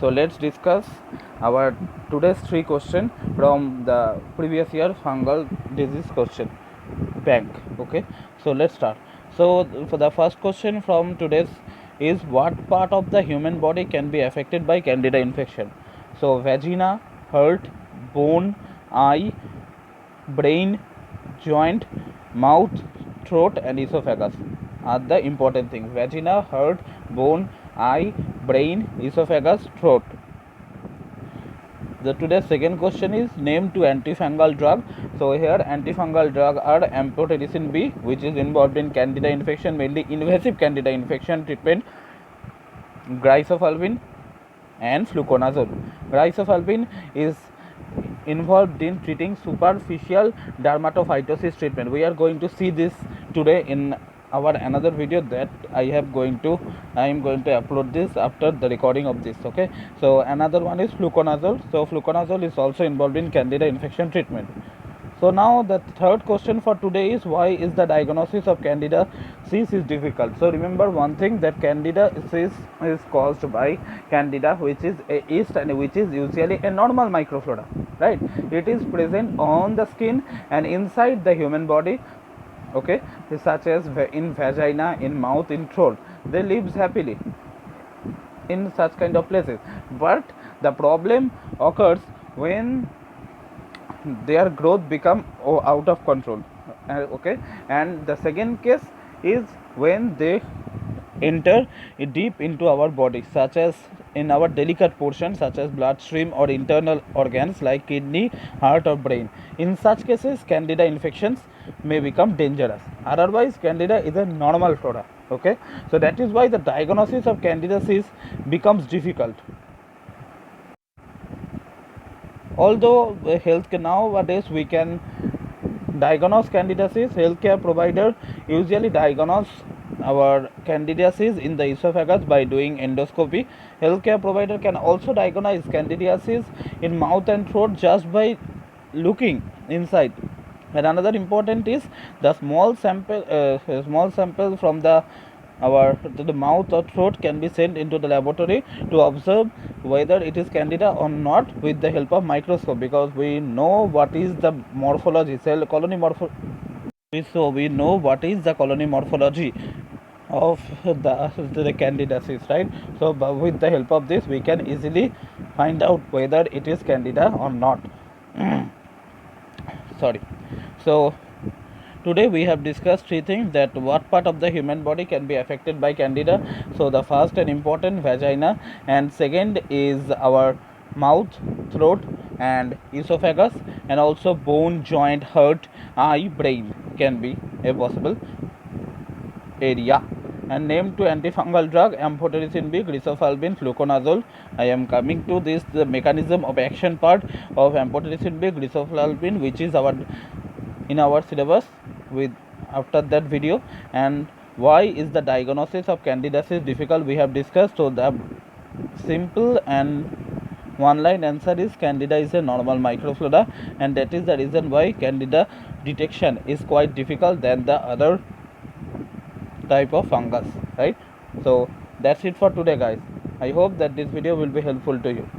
So let's discuss our today's 3 question from the previous year fungal disease question bank. Okay, so let's start. So for the first question from today's is, what part of the human body can be affected by candida infection? So vagina, heart, bone, eye, brain, joint, mouth, throat and esophagus are the important things. Vagina, heart, bone, eye, brain, esophagus, throat. The today's second question is, name two antifungal drug. So here antifungal drug are amphotericin B, which is involved in candida infection, mainly invasive candida infection treatment, glycofulvin and fluconazole. Glycofulvin is involved in treating superficial dermatophytosis treatment. We are going to see this today in our another video that I am going to upload this after the recording of this. Okay, so another one is fluconazole. So fluconazole is also involved in candida infection treatment. So now the third question for today is, why is the diagnosis of candida is difficult? So remember one thing, that candida is caused by candida, which is a yeast and which is usually a normal microflora, right? It is present on the skin and inside the human body, okay, such as in vagina, in mouth, in throat. They live happily in such kind of places, but the problem occurs when their growth become out of control. Okay, and the second case is when they enter deep into our body, such as in our delicate portions such as bloodstream or internal organs like kidney, heart or brain. In such cases candida infections may become dangerous. Otherwise candida is a normal flora. Okay, so that is why the diagnosis of candidiasis becomes difficult. Although healthcare nowadays we can diagnose candidiasis, healthcare provider usually diagnose our candidiasis in the esophagus by doing endoscopy. Healthcare provider can also diagnose candidiasis in mouth and throat just by looking inside. And another important is the small sample from the mouth or throat can be sent into the laboratory to observe whether it is candida or not with the help of microscope, because we know what is the morphology, cell colony morphology. So we know what is the colony morphology of the candidiasis, right? So with the help of this we can easily find out whether it is candida or not. Sorry. So today we have discussed 3 things, that what part of the human body can be affected by candida. So the first and important, vagina, and second is our mouth, throat and esophagus, and also bone, joint, heart, eye, brain can be a possible area. And name to antifungal drug, amphotericin B, glycofulvin, fluconazole. I am coming to this, the mechanism of action part of amphotericin B, glycofulvin, which is in our syllabus with after that video. And why is the diagnosis of candidiasis difficult, we have discussed. So the simple and one line answer is, candida is a normal microflora, and that is the reason why candida detection is quite difficult than the other type of fungus, right? So that's it for today guys. I hope that this video will be helpful to you.